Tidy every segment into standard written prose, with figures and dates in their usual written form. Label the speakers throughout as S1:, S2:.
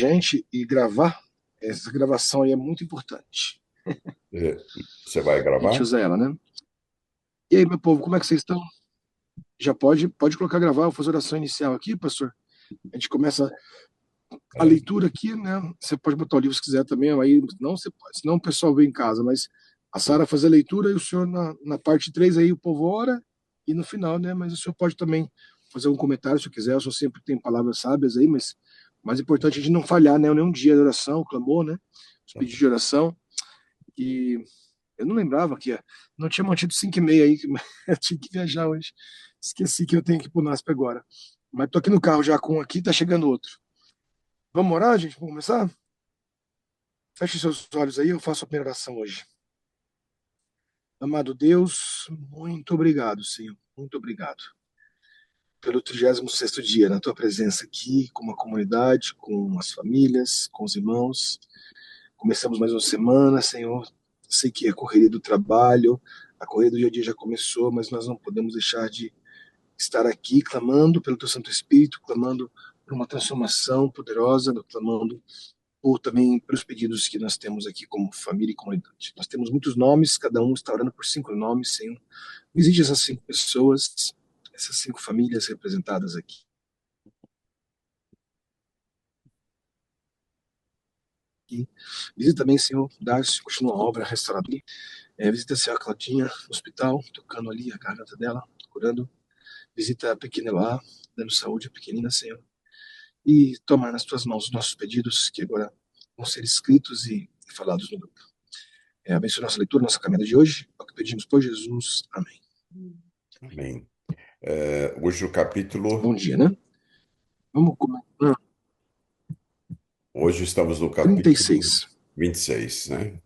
S1: gente e gravar. Essa gravação aí é muito importante.
S2: É, você vai
S1: A gente
S2: gravar?
S1: usa ela, né? E aí, meu povo, como é que vocês estão? Já pode colocar gravar, vou fazer oração inicial aqui, pastor. A gente começa a
S2: É,
S1: leitura aqui, né? Você pode botar o livro se quiser também, aí não você pode, senão o pessoal vê em casa, mas a Sara fazer a leitura e o senhor na parte 3 aí o povo ora e no final, né? Mas o senhor pode também fazer um comentário se quiser, o senhor sempre tem palavras sábias aí, mas o mais importante é a gente não falhar, né? Nenhum dia de oração, clamor, né? Os pedidos de oração. E eu não lembrava que não tinha mantido 5h30 aí, que eu tinha que viajar hoje. Esqueci que eu tenho que ir pro NASP agora. Mas tô aqui no carro já com um aqui, tá chegando outro. Vamos orar, gente? Vamos começar? Feche seus olhos aí, eu faço a primeira oração hoje. Amado Deus, muito obrigado, Senhor. Muito obrigado pelo 36º dia na tua presença aqui, com uma comunidade, com as famílias, com os irmãos. Começamos mais uma semana, Senhor. Sei que a correria do trabalho, a correria do dia a dia já começou, mas nós não podemos deixar de estar aqui clamando pelo teu Santo Espírito, clamando por uma transformação poderosa, clamando ou também pelos pedidos que nós temos aqui como família e comunidade. Nós temos muitos nomes, cada um está orando por 5 nomes, Senhor. Visite essas 5 pessoas, essas 5 famílias representadas aqui. Visita também, Senhor, Darcy, continua a obra restauradora. Visita a senhora Claudinha no hospital, tocando ali a garganta dela, curando. Visita a pequena lá, dando saúde à pequenina, Senhor. E toma nas tuas mãos os nossos pedidos, que agora vão ser escritos e falados no grupo. Abençoe nossa leitura, nossa caminhada de hoje. É o que pedimos por Jesus. Amém.
S2: amém. Hoje o capítulo.
S1: Bom dia, né? Vamos começar.
S2: Hoje estamos no capítulo
S1: 36.
S2: 26, né?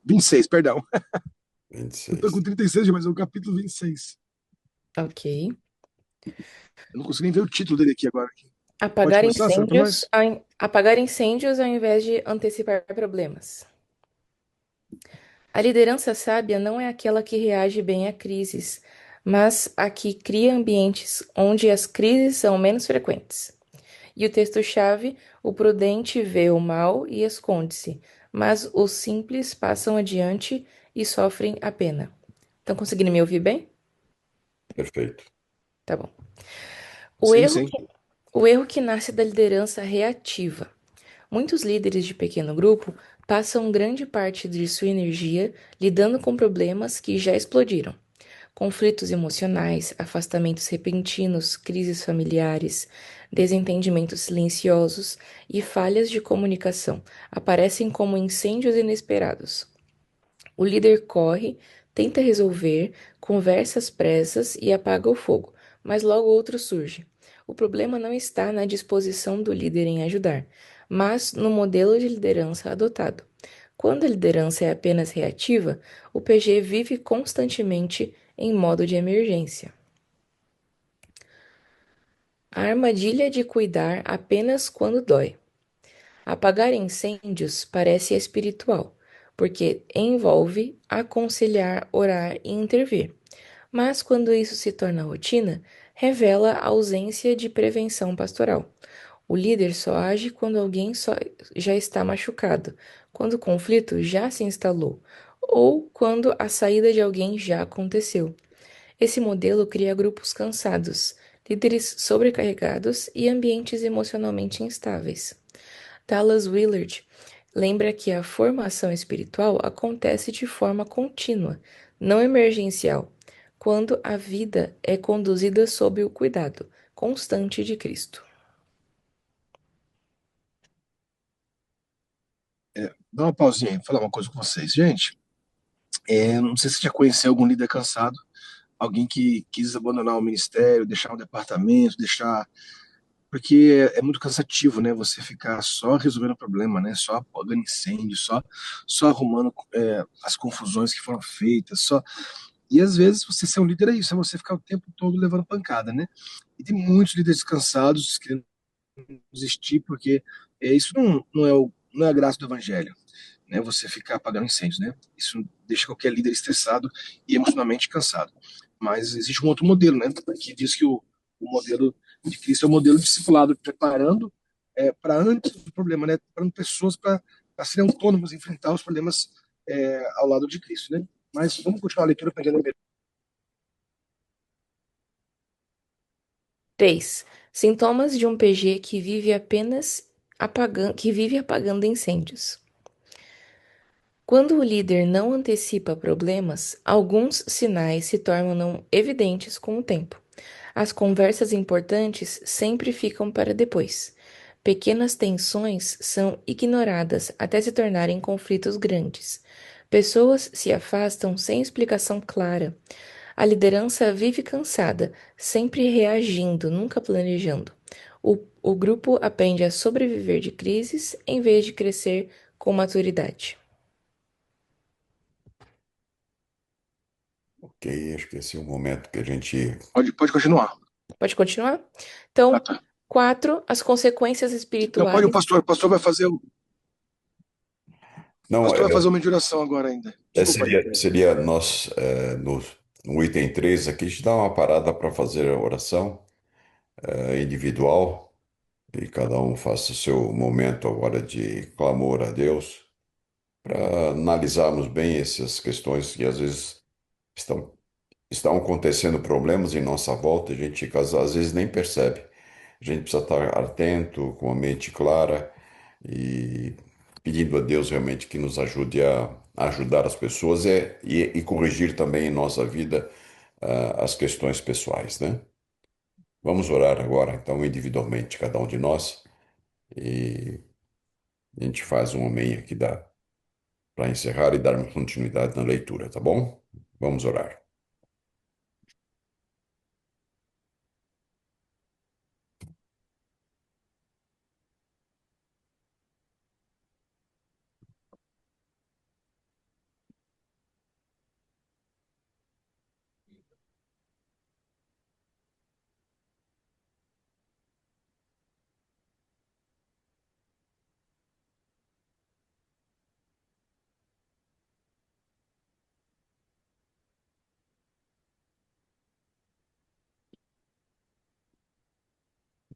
S1: 26, perdão. Eu tô com
S2: 26.
S1: 36, mas é o capítulo 26.
S3: Ok.
S1: Eu não consigo nem ver o título dele aqui agora. Pode
S3: Apagar
S1: começar, Sara, para
S3: incêndios,
S1: nós?
S3: apagar incêndios ao invés de antecipar problemas. A liderança sábia não é aquela que reage bem a crises, mas a que cria ambientes onde as crises são menos frequentes. E o texto-chave: o prudente vê o mal e esconde-se, mas os simples passam adiante e sofrem a pena. Estão conseguindo me ouvir bem?
S2: Perfeito.
S3: Tá bom. O
S1: Sim,
S3: erro
S1: sim.
S3: que, o erro que nasce da liderança reativa. Muitos líderes de pequeno grupo passam grande parte de sua energia lidando com problemas que já explodiram. Conflitos emocionais, afastamentos repentinos, crises familiares, desentendimentos silenciosos e falhas de comunicação aparecem como incêndios inesperados. O líder corre, tenta resolver, conversa às pressas e apaga o fogo, mas logo outro surge. O problema não está na disposição do líder em ajudar, mas no modelo de liderança adotado. Quando a liderança é apenas reativa, o PG vive constantemente em modo de emergência. A armadilha de cuidar apenas quando dói. Apagar incêndios parece espiritual, porque envolve aconselhar, orar e intervir. Mas quando isso se torna rotina, revela a ausência de prevenção pastoral. O líder só age quando alguém já está machucado, quando o conflito já se instalou, ou quando a saída de alguém já aconteceu. Esse modelo cria grupos cansados, líderes sobrecarregados e ambientes emocionalmente instáveis. Dallas Willard lembra que a formação espiritual acontece de forma contínua, não emergencial, quando a vida é conduzida sob o cuidado constante de Cristo.
S1: Dá uma pausinha aí, vou falar uma coisa com vocês. Gente, não sei se você já conheceu algum líder cansado, alguém que quis abandonar o ministério, deixar o departamento, deixar. Porque é muito cansativo, né? Você ficar só resolvendo o problema, né? Só apagando incêndio, só arrumando as confusões que foram feitas, só. E às vezes você ser um líder é isso, é você ficar o tempo todo levando pancada, né? E tem muitos líderes cansados querendo desistir, porque isso não é a graça do evangelho, né? Você ficar apagando incêndios, né? Isso deixa qualquer líder estressado e emocionalmente cansado. Mas existe um outro modelo, né? Que diz que o modelo de Cristo é o modelo discipulado, preparando para antes do problema, né? Preparando pessoas para serem autônomas, enfrentar os problemas ao lado de Cristo, né? Mas vamos continuar a leitura para entender melhor.
S3: 3. Sintomas de um PG que vive apagando incêndios. Quando o líder não antecipa problemas, alguns sinais se tornam evidentes com o tempo. As conversas importantes sempre ficam para depois. Pequenas tensões são ignoradas até se tornarem conflitos grandes. Pessoas se afastam sem explicação clara. A liderança vive cansada, sempre reagindo, nunca planejando. O grupo aprende a sobreviver de crises em vez de crescer com maturidade.
S2: Ok, acho que esse é o momento que a gente.
S1: Pode continuar.
S3: Pode continuar?
S1: Ah,
S3: Então,
S1: tá.
S3: 4. As consequências
S1: Não, pode
S3: espirituais.
S1: o pastor vai fazer
S2: Não,
S1: uma meditação agora ainda. Desculpa aí.
S2: seria nós, no item 3 aqui, a gente dá uma parada para fazer a oração individual, e cada um faça o seu momento agora de clamor a Deus, para analisarmos bem essas questões que às vezes estão, estão acontecendo problemas em nossa volta, a gente às vezes nem percebe. A gente precisa estar atento, com a mente clara e pedindo a Deus realmente que nos ajude a ajudar as pessoas e corrigir também em nossa vida as questões pessoais, né? Vamos orar agora, então, individualmente, cada um de nós, e a gente faz um amém aqui para encerrar e darmos continuidade na leitura, tá bom? Vamos orar.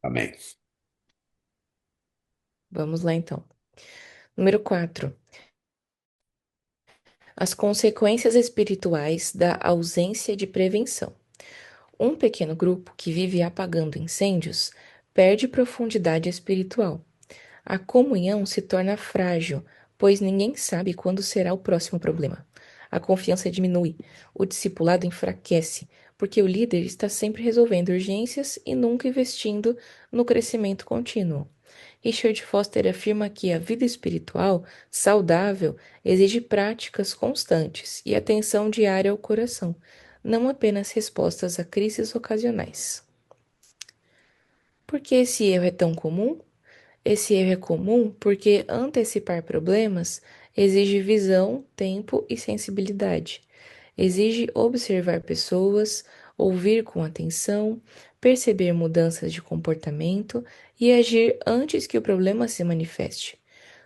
S2: Amém.
S3: Vamos lá então. Número 4. As consequências espirituais da ausência de prevenção. Um pequeno grupo que vive apagando incêndios perde profundidade espiritual. A comunhão se torna frágil, pois ninguém sabe quando será o próximo problema. A confiança diminui, o discipulado enfraquece, porque o líder está sempre resolvendo urgências e nunca investindo no crescimento contínuo. Richard Foster afirma que a vida espiritual saudável exige práticas constantes e atenção diária ao coração, não apenas respostas a crises ocasionais. Por que esse erro é tão comum? Esse erro é comum porque antecipar problemas exige visão, tempo e sensibilidade. Exige observar pessoas, ouvir com atenção, perceber mudanças de comportamento e agir antes que o problema se manifeste.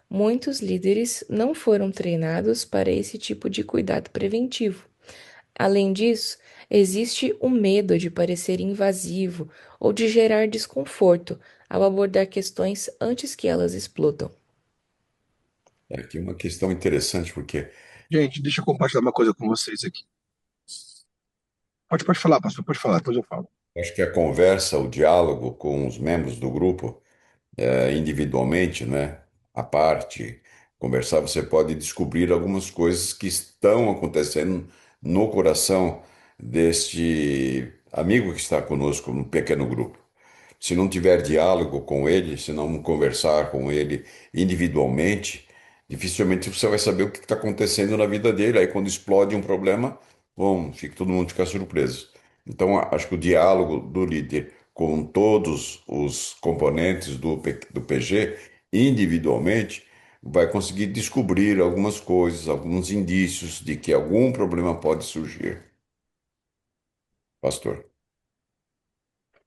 S3: Muitos líderes não foram treinados para esse tipo de cuidado preventivo. Além disso, existe o medo de parecer invasivo ou de gerar desconforto ao abordar questões antes que elas explodam.
S2: É aqui uma questão interessante, porque
S1: Gente, deixa eu compartilhar uma coisa com vocês aqui. Pode falar, pastor, pode falar, depois eu falo.
S2: acho que a conversa, o diálogo com os membros do grupo, individualmente, né, à parte, conversar, você pode descobrir algumas coisas que estão acontecendo no coração deste amigo que está conosco no pequeno grupo. Se não tiver diálogo com ele, se não conversar com ele individualmente, dificilmente você vai saber o que está acontecendo na vida dele. Aí, quando explode um problema, bom, todo mundo fica surpreso. Então, acho que o diálogo do líder com todos os componentes do PG, individualmente, vai conseguir descobrir algumas coisas, alguns indícios de que algum problema pode surgir. Pastor.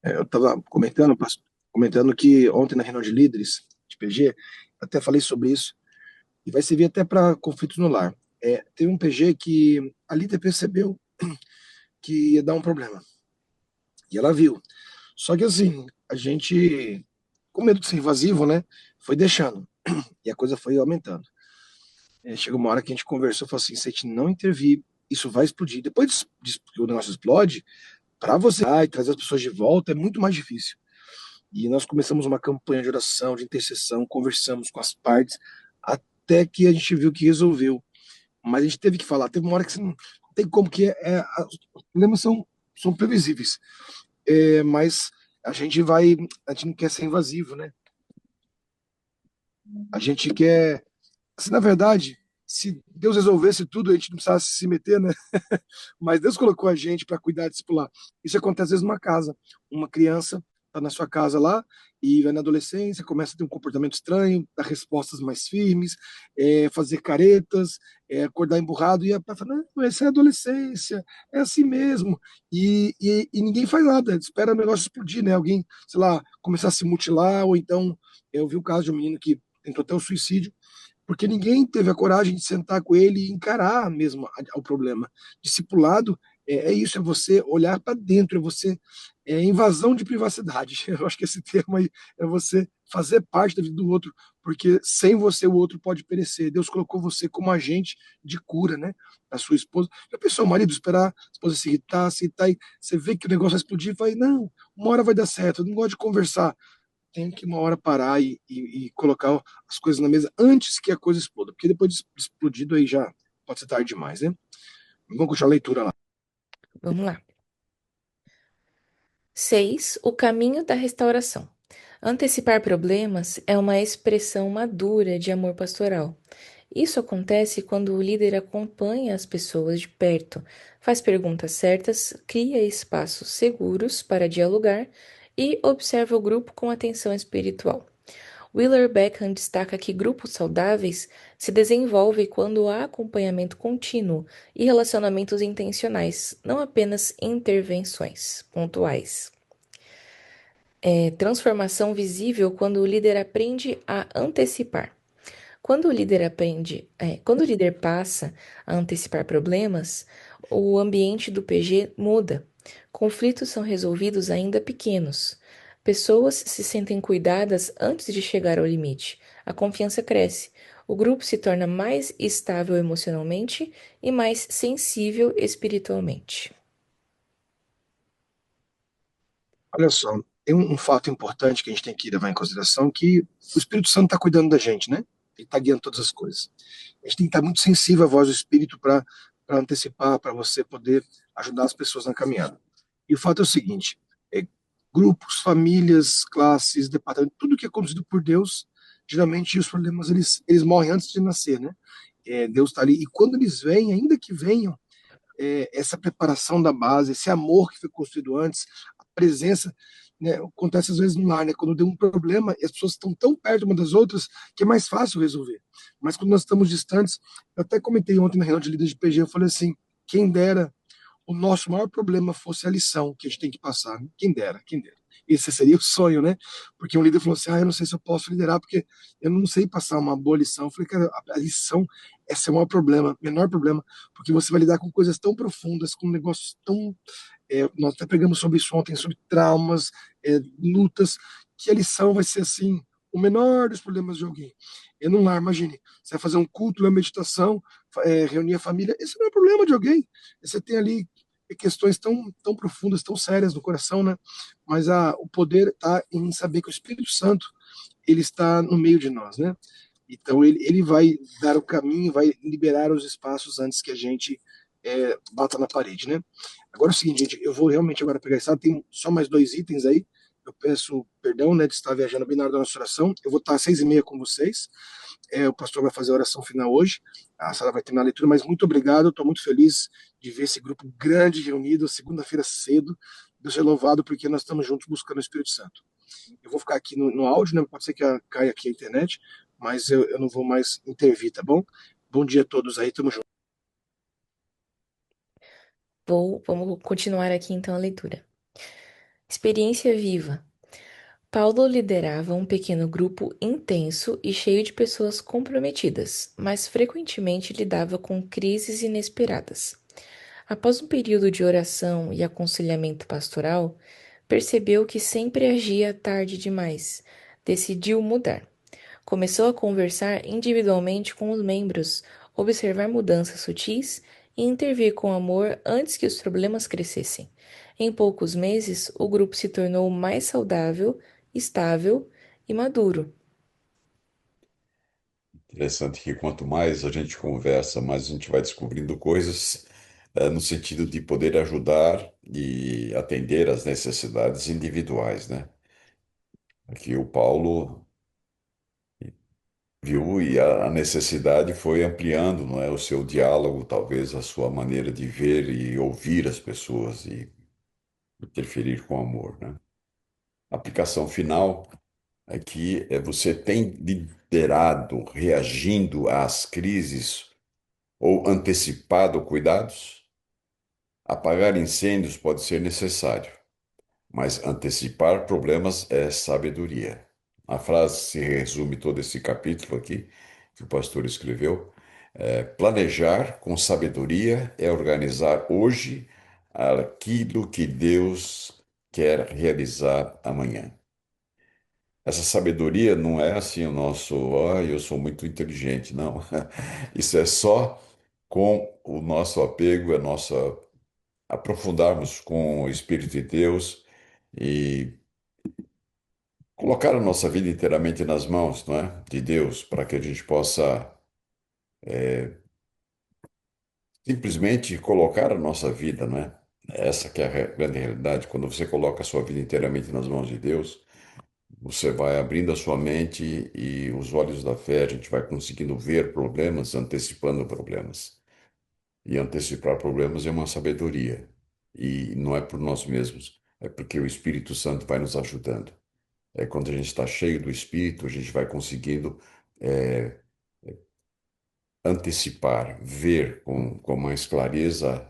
S1: Eu estava comentando, pastor, comentando que ontem na reunião de líderes de PG, até falei sobre isso, e vai servir até para conflitos no lar. Teve um PG que a líder percebeu que ia dar um problema. E ela viu. Só que assim, a gente, com medo de ser invasivo, né, foi deixando. E a coisa foi aumentando. Chegou uma hora que a gente conversou, falou assim, se a gente não intervir, isso vai explodir. Depois que o negócio explode, para você trazer as pessoas de volta é muito mais difícil. E nós começamos uma campanha de oração, de intercessão, conversamos com as partes, até que a gente viu que resolveu. Mas a gente teve que falar. Teve uma hora que você não tem como que os problemas são previsíveis. Mas a gente não quer ser invasivo, né? A gente quer, assim, na verdade, se Deus resolvesse tudo, a gente não precisasse se meter, né? Mas Deus colocou a gente para cuidar, discipular. Isso acontece às vezes numa casa. Uma criança está na sua casa lá e vai na adolescência, começa a ter um comportamento estranho, dar respostas mais firmes, fazer caretas, acordar emburrado, e a pai fala, não, essa é a adolescência, é assim mesmo. E ninguém faz nada, espera o negócio explodir, né? Alguém, sei lá, começar a se mutilar, ou então, eu vi o caso de um menino que tentou até o suicídio, porque ninguém teve a coragem de sentar com ele e encarar mesmo o problema. Discipulado é isso, é você olhar para dentro, é você invasão de privacidade. Eu acho que esse termo aí é você fazer parte da vida do outro, porque sem você o outro pode perecer. Deus colocou você como agente de cura, né? A sua esposa. Já pensou, o marido esperar a esposa se irritar, e você vê que o negócio vai explodir, vai, não, uma hora vai dar certo, eu não gosto de conversar, tem que uma hora parar e colocar as coisas na mesa antes que a coisa exploda, porque depois de explodido aí já pode ser tarde demais, né? Vamos continuar a leitura lá.
S3: Vamos lá. 6. O caminho da restauração. Antecipar problemas é uma expressão madura de amor pastoral. Isso acontece quando o líder acompanha as pessoas de perto, faz perguntas certas, cria espaços seguros para dialogar e observa o grupo com atenção espiritual. Wheeler Beckham destaca que grupos saudáveis se desenvolvem quando há acompanhamento contínuo e relacionamentos intencionais, não apenas intervenções pontuais. Transformação visível quando o líder aprende a antecipar. Quando o líder passa a antecipar problemas, o ambiente do PG muda. Conflitos são resolvidos ainda pequenos. Pessoas se sentem cuidadas antes de chegar ao limite. A confiança cresce. O grupo se torna mais estável emocionalmente e mais sensível espiritualmente.
S1: Olha só, tem um fato importante que a gente tem que levar em consideração, que o Espírito Santo está cuidando da gente, né? Ele está guiando todas as coisas. A gente tem que estar muito sensível à voz do Espírito para antecipar, para você poder ajudar as pessoas na caminhada. E o fato é o seguinte, grupos, famílias, classes, departamentos, tudo que é conduzido por Deus, geralmente os problemas eles morrem antes de nascer, né? Deus está ali. E quando eles vêm, ainda que venham, essa preparação da base, esse amor que foi construído antes, a presença, né, acontece às vezes no lar, né, quando tem um problema e as pessoas estão tão perto umas das outras que é mais fácil resolver. Mas quando nós estamos distantes, eu até comentei ontem na reunião de líderes de PG, eu falei assim, quem dera o nosso maior problema fosse a lição que a gente tem que passar, né? Quem dera, quem dera. Esse seria o sonho, né? Porque um líder falou assim: eu não sei se eu posso liderar, porque eu não sei passar uma boa lição. Eu falei, cara, a lição, esse é o maior problema, menor problema, porque você vai lidar com coisas tão profundas, com negócios tão. Nós até pregamos sobre isso ontem, sobre traumas, lutas, que a lição vai ser assim, o menor dos problemas de alguém. Eu não lá, imagine, você vai fazer um culto, uma meditação, reunir a família, esse não é o problema de alguém. Você tem ali questões tão profundas, tão sérias no coração, né? Mas o poder está em saber que o Espírito Santo ele está no meio de nós, né? Então ele vai dar o caminho, vai liberar os espaços antes que a gente bata na parede, né? Agora é o seguinte, gente, eu vou realmente agora pegar essa, tem só mais dois itens aí. Eu peço perdão, né, de estar viajando bem na hora da nossa oração. Eu vou estar às 6h30 com vocês. O pastor vai fazer a oração final hoje. A Sara vai terminar a leitura, mas muito obrigado. Estou muito feliz de ver esse grupo grande reunido, segunda-feira cedo. Deus é louvado, porque nós estamos juntos buscando o Espírito Santo. Eu vou ficar aqui no áudio, né? Pode ser que caia aqui a internet, mas eu não vou mais intervir, tá bom? Bom dia a todos aí, tamo junto.
S3: Vamos continuar aqui então a leitura. Experiência viva. Paulo liderava um pequeno grupo intenso e cheio de pessoas comprometidas, mas frequentemente lidava com crises inesperadas. Após um período de oração e aconselhamento pastoral, percebeu que sempre agia tarde demais. Decidiu mudar. Começou a conversar individualmente com os membros, observar mudanças sutis e intervir com amor antes que os problemas crescessem. Em poucos meses, o grupo se tornou mais saudável, estável e maduro.
S2: Interessante que quanto mais a gente conversa, mais a gente vai descobrindo coisas, no sentido de poder ajudar e atender às necessidades individuais, né? Aqui o Paulo viu e a necessidade foi ampliando, não é, o seu diálogo, talvez a sua maneira de ver e ouvir as pessoas e interferir com amor, né? A aplicação final aqui é você tem liderado, reagindo às crises ou antecipado cuidados? Apagar incêndios pode ser necessário, mas antecipar problemas é sabedoria. A frase se resume todo esse capítulo aqui que o pastor escreveu. Planejar com sabedoria é organizar hoje aquilo que Deus quer realizar amanhã. Essa sabedoria não é assim o nosso, eu sou muito inteligente, não. Isso é só com o nosso apego, a nossa aprofundarmos com o Espírito de Deus e colocar a nossa vida inteiramente nas mãos, não é, de Deus, para que a gente possa simplesmente colocar a nossa vida, não é? Essa que é a grande realidade. Quando você coloca a sua vida inteiramente nas mãos de Deus, você vai abrindo a sua mente e os olhos da fé, a gente vai conseguindo ver problemas, antecipando problemas. E antecipar problemas é uma sabedoria. E não é por nós mesmos, é porque o Espírito Santo vai nos ajudando. É quando a gente está cheio do Espírito, a gente vai conseguindo é, antecipar, ver com mais clareza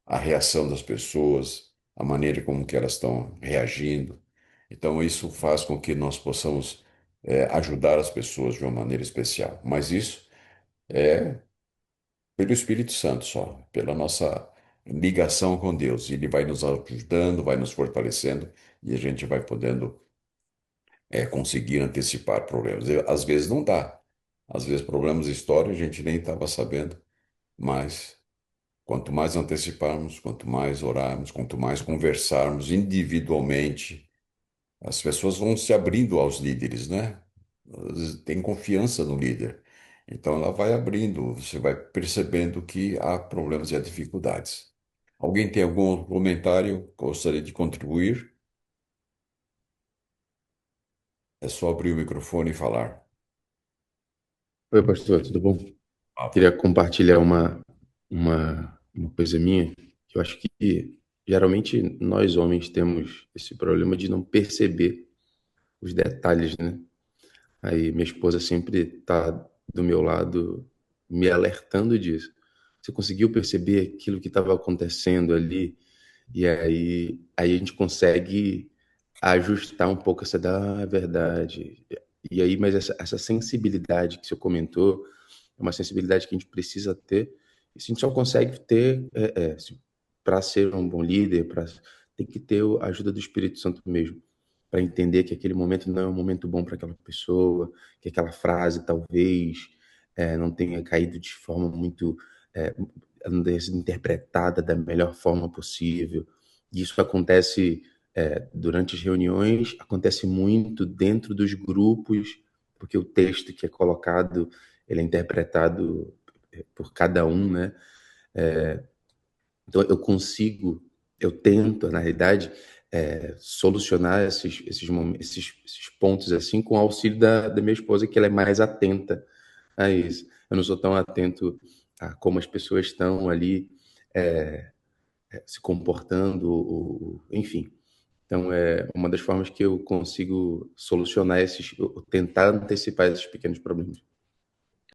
S2: a reação das pessoas, a maneira como que elas estão reagindo. Então, isso faz com que nós possamos ajudar as pessoas de uma maneira especial. Mas isso é pelo Espírito Santo só, pela nossa ligação com Deus. Ele vai nos ajudando, vai nos fortalecendo e a gente vai podendo conseguir antecipar problemas. Às vezes não dá. Às vezes problemas de história a gente nem estava sabendo, mas quanto mais anteciparmos, quanto mais orarmos, quanto mais conversarmos individualmente, as pessoas vão se abrindo aos líderes, né? Elas têm confiança no líder. Então ela vai abrindo, você vai percebendo que há problemas e há dificuldades. Alguém tem algum outro comentário? Gostaria de contribuir? É só abrir o microfone e falar.
S4: Oi, pastor, tudo bom?
S2: Ah,
S4: Queria compartilhar uma coisa minha, que eu acho que geralmente nós homens temos esse problema de não perceber os detalhes, né? Aí minha esposa sempre tá do meu lado me alertando disso. Você conseguiu perceber aquilo que estava acontecendo ali? E aí a gente consegue ajustar um pouco essa da verdade. E aí, mas essa sensibilidade que você comentou é uma sensibilidade que a gente precisa ter. E a gente só consegue ter para ser um bom líder, para tem que ter a ajuda do Espírito Santo mesmo, para entender que aquele momento não é um momento bom para aquela pessoa, que aquela frase talvez não tenha caído de forma muito é, não tenha sido interpretada da melhor forma possível. E isso acontece durante as reuniões, acontece muito dentro dos grupos, porque o texto que é colocado ele é interpretado por cada um, né? Então eu tento, na realidade, solucionar esses pontos assim com o auxílio da minha esposa, que ela é mais atenta a isso. Eu não sou tão atento a como as pessoas estão ali se comportando, enfim. Então, é uma das formas que eu consigo solucionar tentar antecipar esses pequenos problemas.